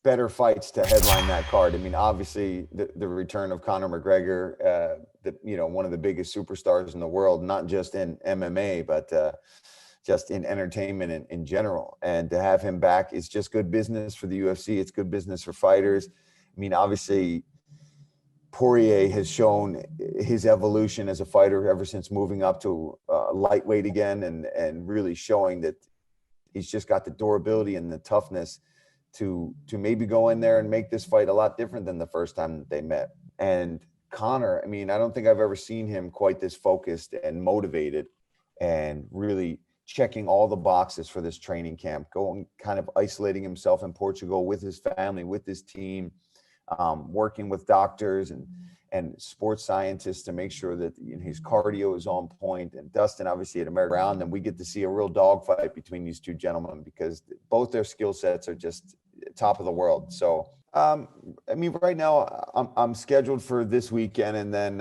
better fights to headline that card. I mean, obviously the return of Conor McGregor, one of the biggest superstars in the world, not just in MMA, but just in entertainment in general. And to have him back is just good business for the UFC. It's good business for fighters. I mean, obviously Poirier has shown his evolution as a fighter ever since moving up to lightweight again, and really showing that he's just got the durability and the toughness to maybe go in there and make this fight a lot different than the first time that they met. And Conor, I mean, I don't think I've ever seen him quite this focused and motivated and really checking all the boxes for this training camp, going kind of isolating himself in Portugal with his family, with his team, working with doctors and sports scientists to make sure that his cardio is on point. And Dustin, obviously at American Round, and we get to see a real dogfight between these two gentlemen because both their skill sets are just top of the world. So, I mean, right now I'm scheduled for this weekend, and then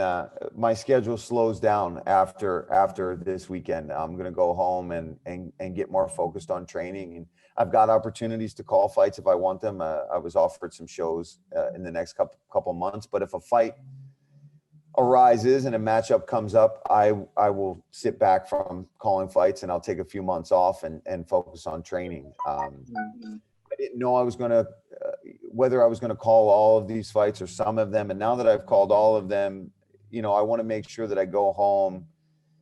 my schedule slows down after this weekend. I'm going to go home and get more focused on training. And I've got opportunities to call fights if I want them. I was offered some shows in the next couple months, but if a fight arises and a matchup comes up, I will sit back from calling fights and I'll take a few months off and focus on training. I didn't know whether I was going to call all of these fights or some of them. And now that I've called all of them, I want to make sure that I go home,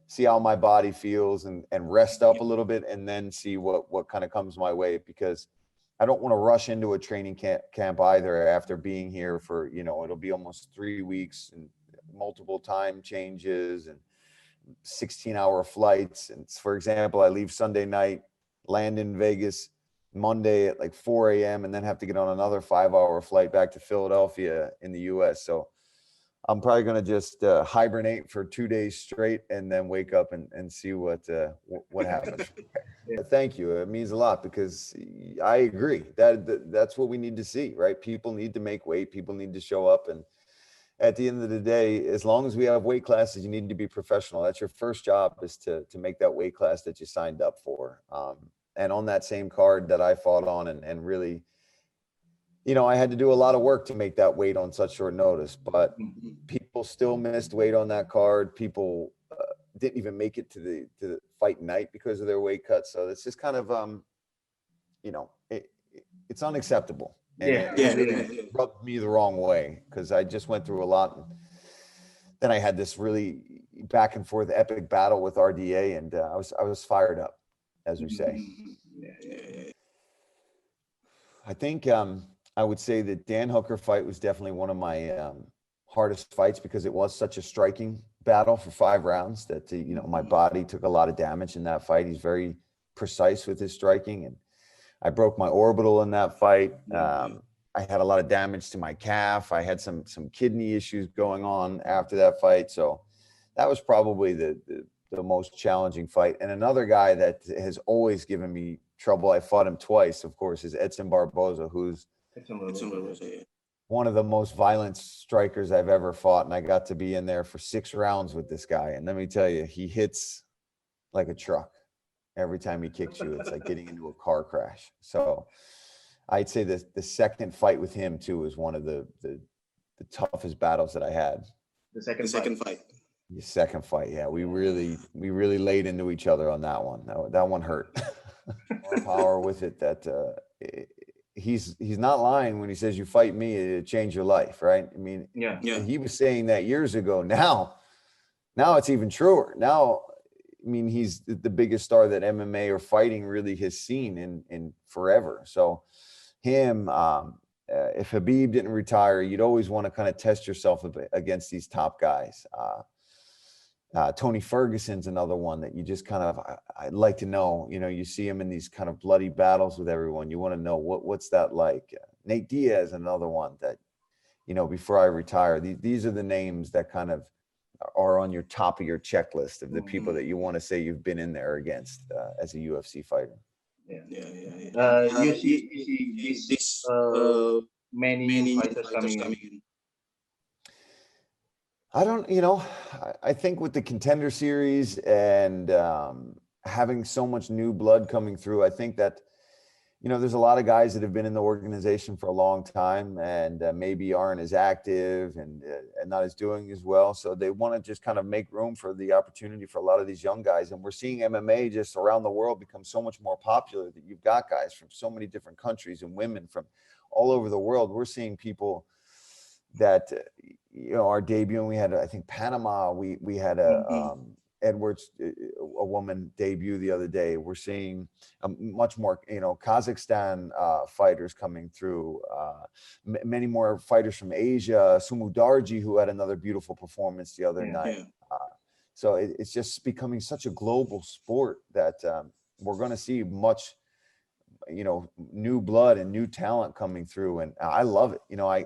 see how my body feels and rest up a little bit, and then see what kind of comes my way, because I don't want to rush into a training camp either after being here for, it'll be almost 3 weeks and multiple time changes and 16-hour flights. And for example, I leave Sunday night, land in Vegas Monday at like 4 a.m. and then have to get on another 5-hour flight back to Philadelphia in the US. So I'm probably going to just hibernate for 2 days straight and then wake up and see what happens. Yeah. Thank you. It means a lot, because I agree that's what we need to see, right? People need to make weight. People need to show up. And at the end of the day, as long as we have weight classes, you need to be professional. That's your first job, is to make that weight class that you signed up for. And on that same card that I fought on and really, I had to do a lot of work to make that weight on such short notice, but people still missed weight on that card. People didn't even make it to the fight night because of their weight cut. So it's just kind of, it's unacceptable. And it rubbed me the wrong way, because I just went through a lot. And then I had this really back and forth epic battle with RDA, and I was fired up, as we say. I think I would say that Dan Hooker fight was definitely one of my hardest fights, because it was such a striking battle for 5 rounds that my body took a lot of damage in that fight. He's very precise with his striking, and I broke my orbital in that fight. I had a lot of damage to my calf. I had some kidney issues going on after that fight. So that was probably the most challenging fight. And another guy that has always given me trouble, I fought him twice, of course, is Edson Barboza, who's one of the most violent strikers I've ever fought. And I got to be in there for 6 rounds with this guy. And let me tell you, he hits like a truck. Every time he kicks you, it's like getting into a car crash. So I'd say the second fight with him too is one of the toughest battles that I had. The second fight. The second fight, yeah. We really laid into each other on that one. That one hurt. More power with it. That he's not lying when he says you fight me, it changed your life, right? I mean, yeah. He was saying that years ago. Now it's even truer. Now, I mean, he's the biggest star that MMA or fighting really has seen in forever. So him, if Khabib didn't retire, you'd always want to kind of test yourself against these top guys. Tony Ferguson's another one that you just kind of, I'd like to know, you see him in these kind of bloody battles with everyone. You want to know what's that like? Nate Diaz, another one that, before I retire, these are the names that kind of are on your top of your checklist of the people that you want to say you've been in there against as a UFC fighter. You see this many fighters coming in. I don't, I think with the Contender Series and having so much new blood coming through, I think that you know, there's a lot of guys that have been in the organization for a long time and maybe aren't as active and not as doing as well. So they want to just kind of make room for the opportunity for a lot of these young guys. And we're seeing MMA just around the world become so much more popular that you've got guys from so many different countries and women from all over the world. We're seeing people that, you know, are debuting. We had, I think, Panama. We had a Edwards, a woman debut the other day. We're seeing much more, you know, Kazakhstan fighters coming through, many more fighters from Asia, Sumu Darji, who had another beautiful performance the other night. So it's just becoming such a global sport that we're going to see much, you know, new blood and new talent coming through. And I love it. You know,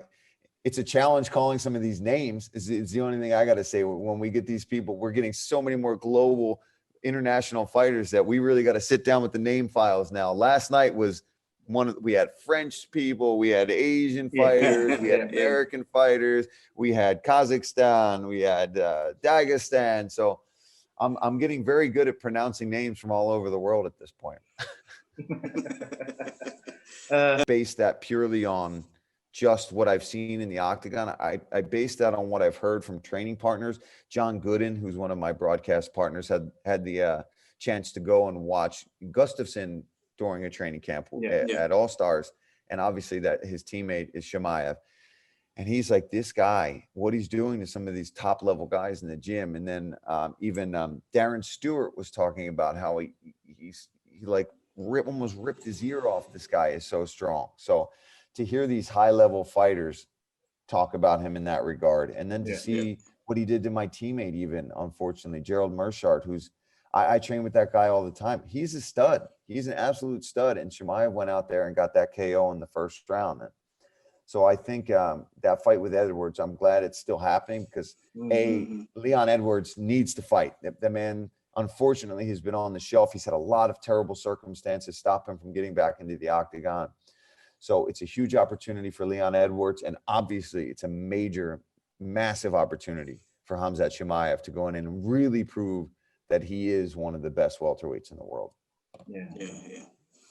it's a challenge calling some of these names. It's the only thing I got to say. When we get these people, we're getting so many more global international fighters that we really got to sit down with the name files now. Last night was we had French people, we had Asian fighters, we had American fighters, we had Kazakhstan, we had Dagestan. So I'm getting very good at pronouncing names from all over the world at this point. Base that purely on just what I've seen in the octagon. I based that on what I've heard from training partners. John Gooden, who's one of my broadcast partners, had the chance to go and watch Gustafsson during a training camp at All Stars. And obviously that his teammate is Chimaev. And he's like, this guy, what he's doing to some of these top level guys in the gym. And then even Darren Stewart was talking about how he like almost ripped his ear off. This guy is so strong. So to hear these high level fighters talk about him in that regard, and then to see what he did to my teammate, even unfortunately, Gerald Mershart, who's I train with that guy all the time. He's a stud. He's an absolute stud. And Chimaev went out there and got that KO in the first round. And so I think that fight with Edwards, I'm glad it's still happening because Leon Edwards needs to fight. The man, unfortunately, has been on the shelf. He's had a lot of terrible circumstances stop him from getting back into the octagon. So it's a huge opportunity for Leon Edwards. And obviously it's a major, massive opportunity for Khamzat Chimaev to go in and really prove that he is one of the best welterweights in the world.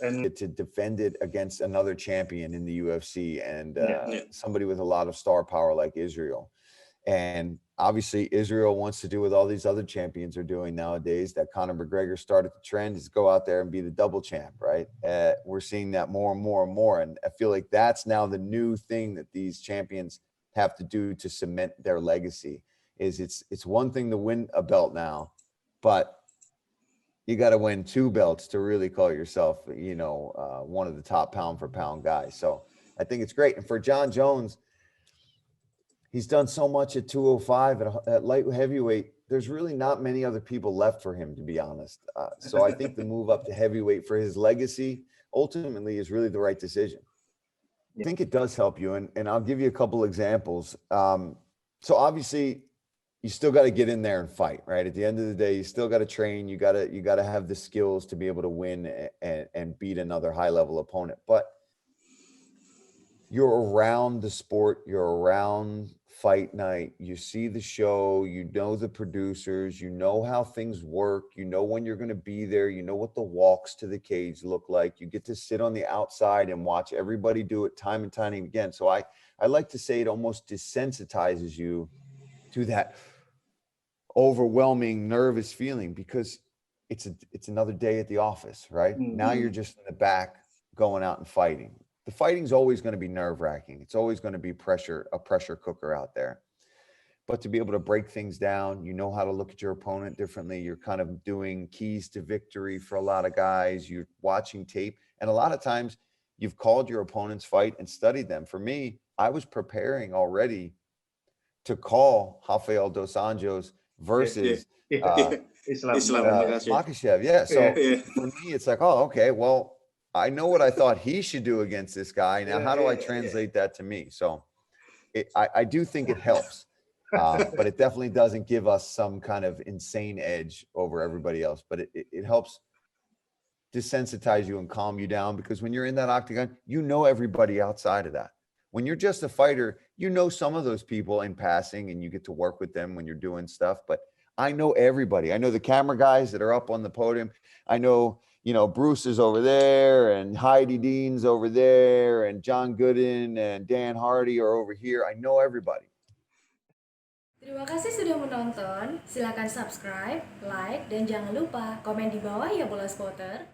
And to defend it against another champion in the UFC and somebody with a lot of star power like Israel. And obviously Israel wants to do what all these other champions are doing nowadays, that Conor McGregor started the trend, is go out there and be the double champ, right? We're seeing that more and more and more. And I feel like that's now the new thing that these champions have to do to cement their legacy. Is it's one thing to win a belt now, but you got to win 2 belts to really call yourself, you know, one of the top pound for pound guys. So I think it's great. And for John Jones, he's done so much at 205 at light heavyweight. There's really not many other people left for him, to be honest. So I think the move up to heavyweight for his legacy ultimately is really the right decision. I think it does help you. And I'll give you a couple examples. So obviously you still got to get in there and fight, right? At the end of the day, you still got to train. You got to have the skills to be able to win and beat another high level opponent. But you're around the sport, you're around fight night, you see the show, you know the producers, you know how things work, you know when you're going to be there, you know what the walks to the cage look like. You get to sit on the outside and watch everybody do it time and time again. So I like to say it almost desensitizes you to that overwhelming nervous feeling, because it's another day at the office, right? Now you're just in the back going out and fighting. The fighting's always going to be nerve-wracking. It's always going to be a pressure cooker out there. But to be able to break things down, you know how to look at your opponent differently. You're kind of doing keys to victory for a lot of guys. You're watching tape. And a lot of times you've called your opponent's fight and studied them. For me, I was preparing already to call Rafael dos Anjos versus Makhachev. Yeah. So for me, it's like, oh, okay, well, I know what I thought he should do against this guy. Now, how do I translate that to me? So I do think it helps, but it definitely doesn't give us some kind of insane edge over everybody else. But it helps desensitize you and calm you down, because when you're in that octagon, you know everybody outside of that. When you're just a fighter, you know some of those people in passing and you get to work with them when you're doing stuff. But I know everybody. I know the camera guys that are up on the podium. I know, Bruce is over there and Heidi Dean's over there and John Gooden and Dan Hardy are over here. I know everybody. Terima kasih sudah menonton. Silakan subscribe, like, dan jangan lupa komen di bawah ya Bola Spotter.